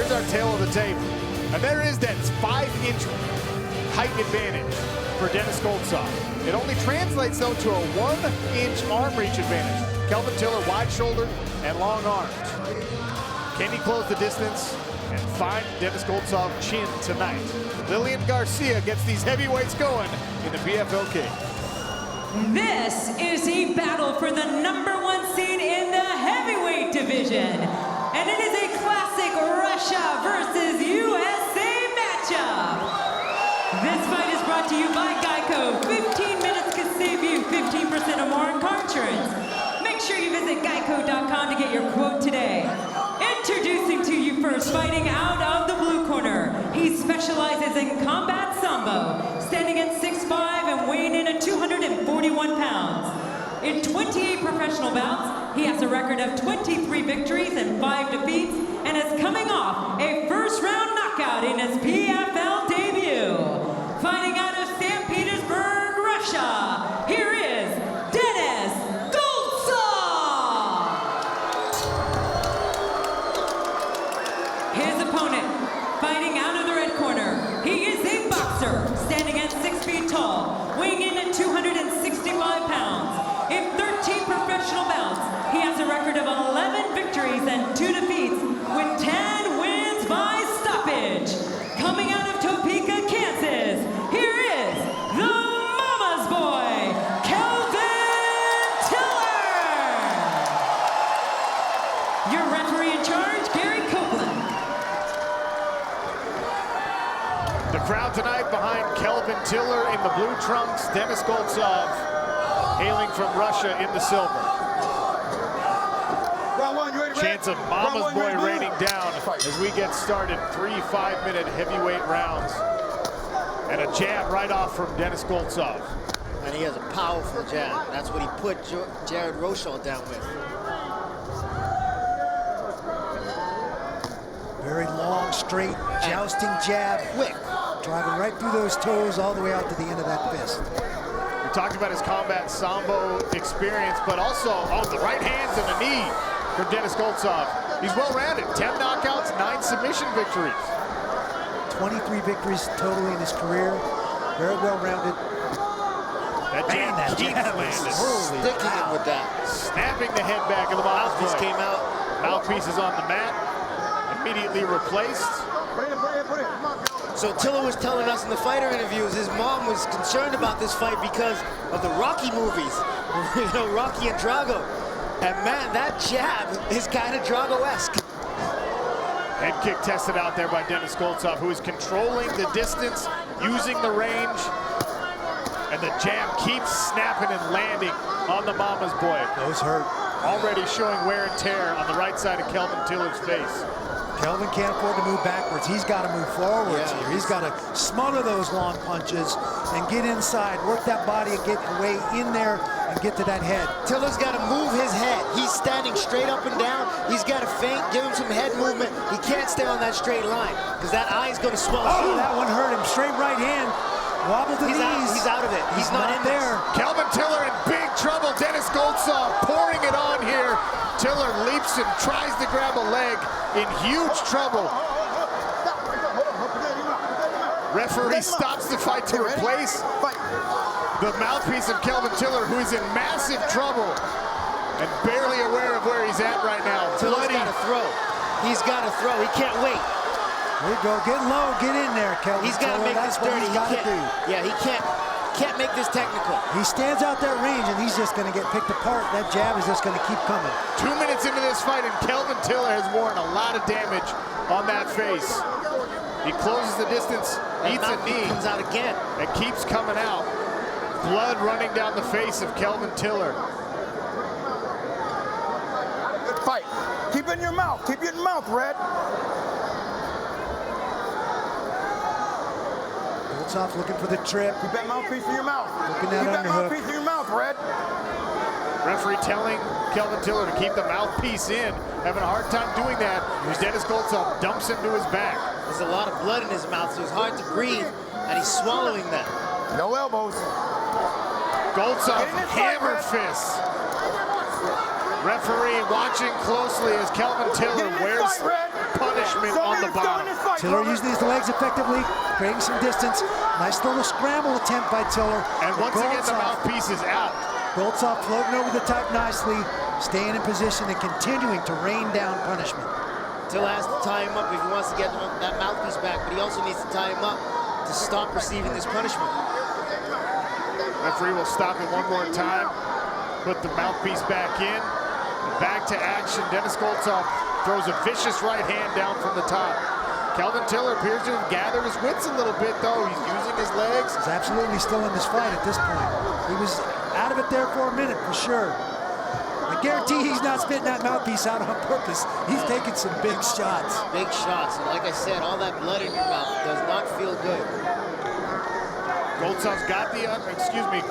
Here's our tail of the tape. And there is that 5-inch height advantage for Denis Goltsov. It only translates, though, to a 1-inch arm reach advantage. Kelvin Tiller, wide-shouldered and long arms. Can he close the distance and find Denis Goltsov chin tonight? Lillian Garcia gets these heavyweights going in the PFL King. This is a battle for the #1 seed in the heavyweight division. And it is a classic Russia versus USA matchup. This fight is brought to you by Geico. 15 minutes can save you 15% or more in car insurance. Make sure you visit geico.com to get your quote today. Introducing to you first, fighting out of the blue corner. He specializes in combat sambo, standing at 6'5" and weighing in at 241 pounds. In 28 professional bouts, he has a record of 23 victories and 5 defeats, and is coming off a first-round knockout in his PFL debut. Fighting out of St. Petersburg, Russia, here is Denis Goltsov! His opponent, fighting out of the red corner, he is a boxer, standing at 6 feet tall, weighing in at 265 pounds. In 13 professional bouts, he has a record of 11 victories and 2 defeats, with 10 wins by stoppage. Coming out of Topeka, Kansas, here is the Mama's Boy, Kelvin Tiller! Your referee in charge, Gary Copeland. The crowd tonight behind Kelvin Tiller in the blue trunks, Denis Goltsov hailing from Russia in the silver. Chance of Mama's Boy raining down as we get started. 3 5-minute heavyweight rounds. And a jab right off from Denis Goltsov. And he has a powerful jab. That's what he put Jared Roshaw down with. Very long, straight, jousting jab, quick. Driving right through those toes all the way out to the end of that fist. We talked about his combat sambo experience, but also the right hands and the knee from Denis Goltsov. He's well-rounded, 10 knockouts, 9 submission victories. 23 victories totally in his career. Very well-rounded. That jab keeps landing. Sticking it with that. Snapping the head back of the mouthpiece came out. Mouthpiece is on the mat. Immediately replaced. So Tiller was telling us in the fighter interviews his mom was concerned about this fight because of the Rocky movies. You know, Rocky and Drago. And man, that jab is kind of Drago-esque. Head kick tested out there by Denis Goltsov, who is controlling the distance, using the range. And the jab keeps snapping and landing on the Mama's Boy. Those hurt. Already showing wear and tear on the right side of Kelvin Tiller's face. Kelvin can't afford to move backwards. He's got to move forwards here. He's got to smother those long punches and get inside, work that body and get way in there and get to that head. Tiller's got to move his head. He's standing straight up and down. He's got to feint, give him some head movement. He can't stay on that straight line because that eye's going to swell. Oh, that one hurt him. Straight right hand. Wobble to the knees. He's out of it. He's not in there. Kelvin Tiller in big trouble. Denis Goltsov pouring it on here. Tiller leaps and tries to grab a leg, in huge trouble. Referee stops the fight to replace the mouthpiece of Kelvin Tiller, who is in massive trouble and barely aware of where he's at right now. Tiller's got to throw. He's got to throw. He can't wait. There you go. Get low. Get in there, Kelvin. He's got to make this dirty. He's got to do. Yeah, he can't make this technical. He stands out that range and he's just going to get picked apart. That jab is just going to keep coming. 2 minutes into this fight and Kelvin Tiller has worn a lot of damage on that face. He closes the distance, eats a knee, comes out again, and keeps coming out. Blood running down the face of Kelvin Tiller. Good fight. Keep it in your mouth. Keep it in your mouth, Red. Goltsov looking for the trip. Keep that mouthpiece in your mouth. Looking at Keep that underhook. mouthpiece in your mouth, Red. Referee telling Kelvin Tiller to keep the mouthpiece in. Having a hard time doing that as Denis Goltsov dumps him to his back. There's a lot of blood in his mouth, so it's hard to breathe, and he's swallowing that. No elbows. Goltsov hammer fists. Referee watching closely as Kelvin Tiller wears punish. punishment on the bottom. Tiller using his legs effectively, creating some distance. Nice little scramble attempt by Tiller. And once again, the mouthpiece is out. Goltsov floating over the top nicely, staying in position and continuing to rain down punishment. Tiller has to tie him up if he wants to get that mouthpiece back, but he also needs to tie him up to stop receiving this punishment. Referee will stop it one more time, put the mouthpiece back in, and back to action. Denis Goltsov throws a vicious right hand down from the top. Kelvin Tiller appears to have gathered his wits a little bit, though. He's using his legs. He's absolutely still in this fight at this point. He was out of it there for a minute, for sure. I guarantee he's not spitting that mouthpiece out on purpose. He's taking some big shots. Big shots, and like I said, all that blood in your mouth does not feel good. Goltsov's got the,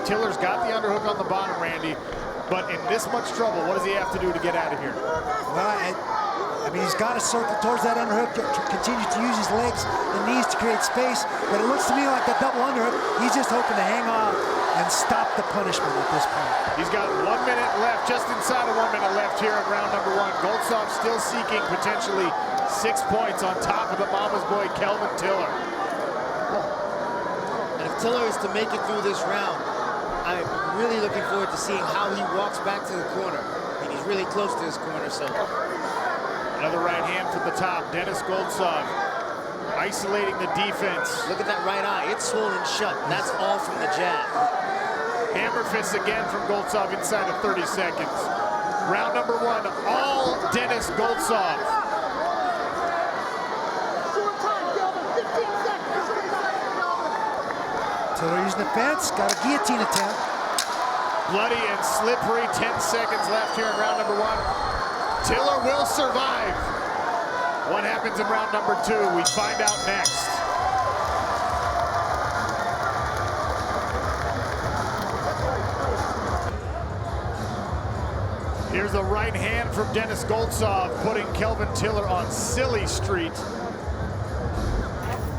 Tiller's got the underhook on the bottom, Randy. But in this much trouble, what does he have to do to get out of here? Well, I mean, he's got to circle towards that underhook, continue to use his legs and knees to create space. But it looks to me like that double underhook, he's just hoping to hang on and stop the punishment at this point. He's got 1 minute left, just inside of 1 minute left here in round number 1. Goltsov still seeking potentially 6 points on top of the mama's boy, Kelvin Tiller. And if Tiller is to make it through this round, I'm really looking forward to seeing how he walks back to the corner. I mean, he's really close to his corner, so. Another right hand from the top. Denis Goltsov isolating the defense. Look at that right eye. It's swollen shut. That's all from the jab. Hammer fists again from Goltsov inside of 30 seconds. Round number 1, all Denis Goltsov. Tiller using the fence, got a guillotine attempt. Bloody and slippery, 10 seconds left here in round number 1. Tiller will survive. What happens in round number 2? We find out next. Here's a right hand from Denis Goltsov, putting Kelvin Tiller on silly street.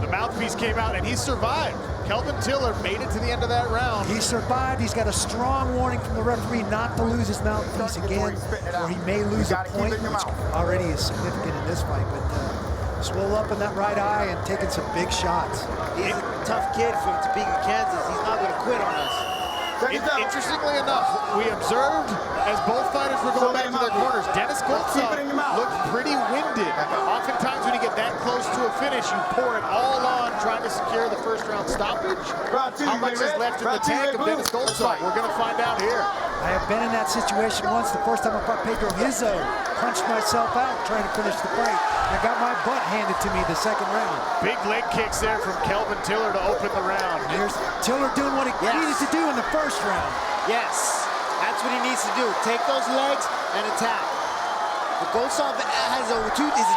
The mouthpiece came out and he survived. Kelvin Tiller made it to the end of that round. He survived. He's got a strong warning from the referee not to lose his mouthpiece again, or he may lose a point, which already is significant in this fight. But swole up in that right eye and taking some big shots. He's a tough kid from Topeka, Kansas. He's not going to quit on us. Interestingly enough, we observed as both fighters were going back to their corners, Denis Goltsov looked pretty winded. Oftentimes when you get that close to a finish, you pour it all on trying to secure the first round stoppage. How much is left in the tank of Denis Goltsov? We're going to find out here. I have been in that situation once. The first time I fought Pedro Izzo, punched myself out trying to finish the fight. I got my butt handed to me the second round. Big leg kicks there from Kelvin Tiller to open the round. Here's Tiller doing what he needed to do in the first round. Yes, that's what he needs to do. Take those legs and attack. But Goltsov is a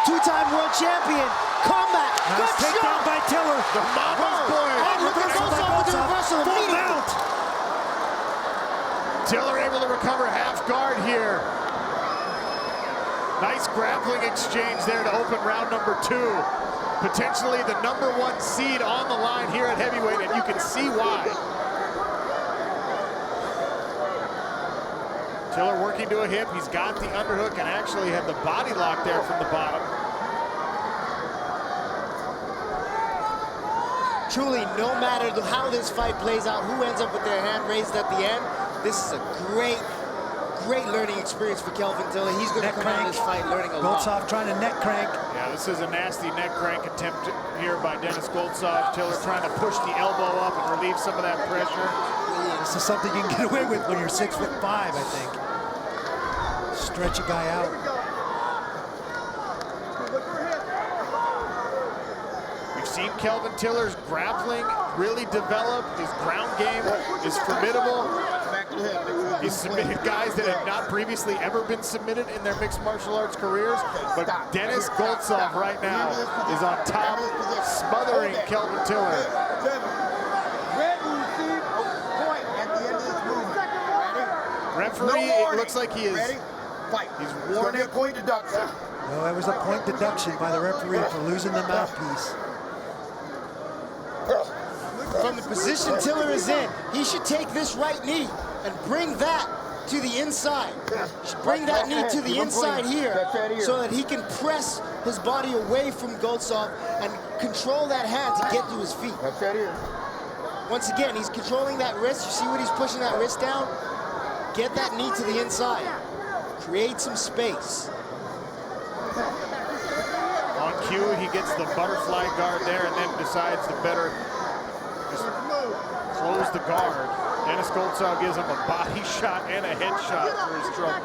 two-time world champion. Combat. Nice Good takedown shot. by Tiller. The mama's boy. And look at Goltsov with the reversal. Full mount. Tiller able to recover half guard here. Nice grappling exchange there to open round number 2. Potentially the number 1 seed on the line here at heavyweight, and you can see why. Tiller working to a hip. He's got the underhook and actually had the body lock there from the bottom. Truly, no matter how this fight plays out, who ends up with their hand raised at the end, this is a great learning experience for Kelvin Tiller. He's going to come out of this fight learning a lot. Goltsov trying to neck crank. Yeah, this is a nasty neck crank attempt here by Denis Goltsov. Tiller trying to push the elbow up and relieve some of that pressure. This is something you can get away with when you're 6'5", I think. Stretch a guy out. We've seen Kelvin Tiller's grappling really develop. His ground game is formidable. He's submitted guys that have not previously ever been submitted in their mixed martial arts careers. But Denis Goltsov right now is on top, smothering Kelvin Tiller. Referee, it looks like he is. He's warning. Point deduction. No, that was a point deduction by the referee for losing the mouthpiece. From the position Tiller is in, he should take this right knee and bring that to the inside. Bring that knee to the inside here so that he can press his body away from Goltsov and control that hand to get to his feet. That's that is. Once again, he's controlling that wrist. You see what he's pushing that wrist down? Get that knee to the inside. Create some space. On cue, he gets the butterfly guard there and then decides to better just close the guard. Denis Goltsov gives him a body shot and a head shot for his troubles.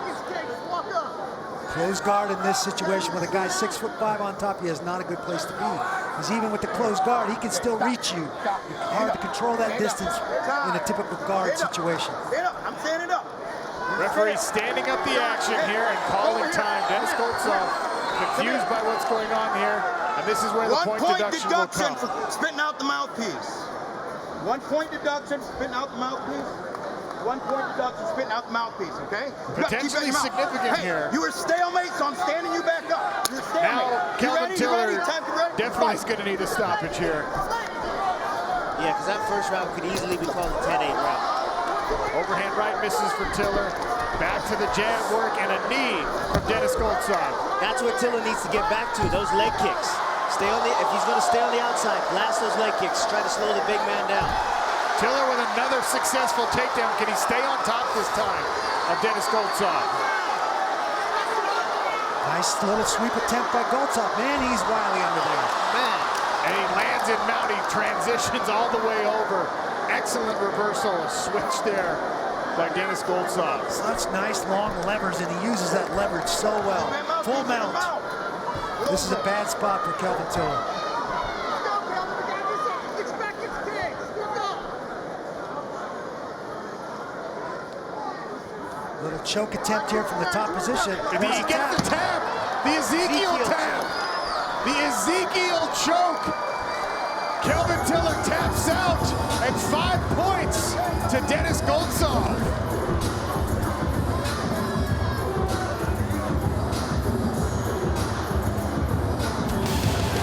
Closed guard in this situation with a guy 6'5" on top of you is not a good place to be. Because even with the closed guard, he can still reach you. It's hard to control that distance in a typical guard situation. Stand up. I'm standing up. Referee standing up the action here and calling time. Denis Goltsov confused by what's going on here, and this is where the point deduction will come. For spitting out the mouthpiece. 1 point deduction, spitting out the mouthpiece. 1 point deduction, spitting out the mouthpiece, okay? Potentially significant here. You were stalemate, so I'm standing you back up. You're stalemate. Now, Kelvin Tiller definitely is going to need a stoppage here. Yeah, because that first round could easily be called a 10-8 round. Overhand right misses for Tiller. Back to the jab work and a knee from Denis Goltsov. That's what Tiller needs to get back to, those leg kicks. Stay on the, if he's going to stay on the outside, blast those leg kicks. Try to slow the big man down. Tiller with another successful takedown. Can he stay on top this time of Denis Goltsov? Nice little sweep attempt by Goltsov. Man, he's wily under there. Man. And he lands in mount. He transitions all the way over. Excellent reversal, switch there by Denis Goltsov. Such nice long levers, and he uses that leverage so well. Full mount. This is a bad spot for Kelvin Tiller. Little choke attempt here from the top position. If he gets the tap, the Ezekiel tap, the Ezekiel choke. Kelvin Tiller taps out at 5 points to Denis Goltsov.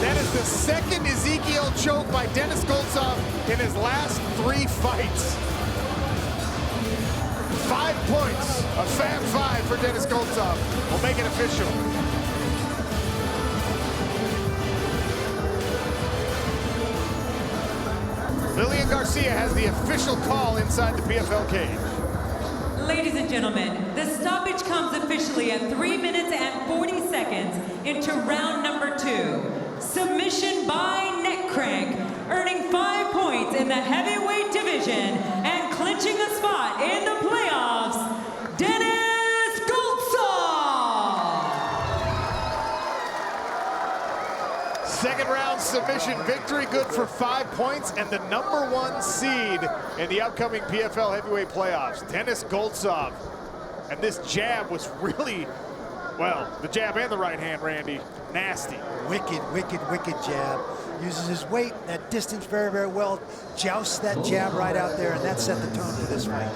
That is the second Ezekiel choke by Denis Goltsov in his last 3 fights. 5 points, a Fab 5 for Denis Goltsov. We'll make it official. Lillian Garcia has the official call inside the PFL cage. Ladies and gentlemen, the stoppage comes officially at 3 minutes and 40 seconds into round number 2. Submission by neck crank, earning 5 points in the heavyweight division and clinching a spot in the playoffs, Denis Goltsov! Second round submission victory, good for 5 points and the #1 seed in the upcoming PFL heavyweight playoffs, Denis Goltsov. And this jab was really, well, the jab and the right hand, Randy, nasty. Wicked, wicked, wicked jab. Uses his weight, that distance very, very well. Jousts that jab right out there, and that set the tone for this fight.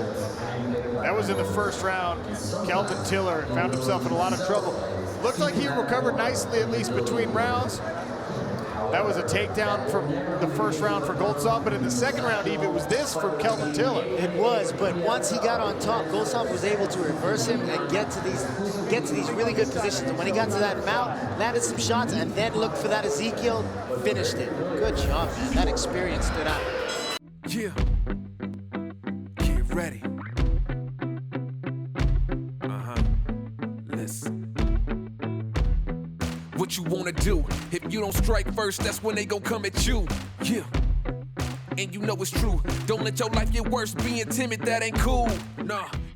That was in the first round. Kelvin Tiller found himself in a lot of trouble. Looked like he recovered nicely, at least between rounds. That was a takedown from the first round for Goltsov, but in the second round, Eve, it was this from Kelvin Tiller. It was, but once he got on top, Goltsov was able to reverse him and get to these really good positions. And when he got to that mount, landed some shots, and then looked for that Ezekiel, finished it. Good job, man. That experience stood out. Yeah. Get ready. Listen. What you wanna do? If you don't strike first, that's when they gon' come at you. Yeah. And you know it's true. Don't let your life get worse. Being timid, that ain't cool. Nah.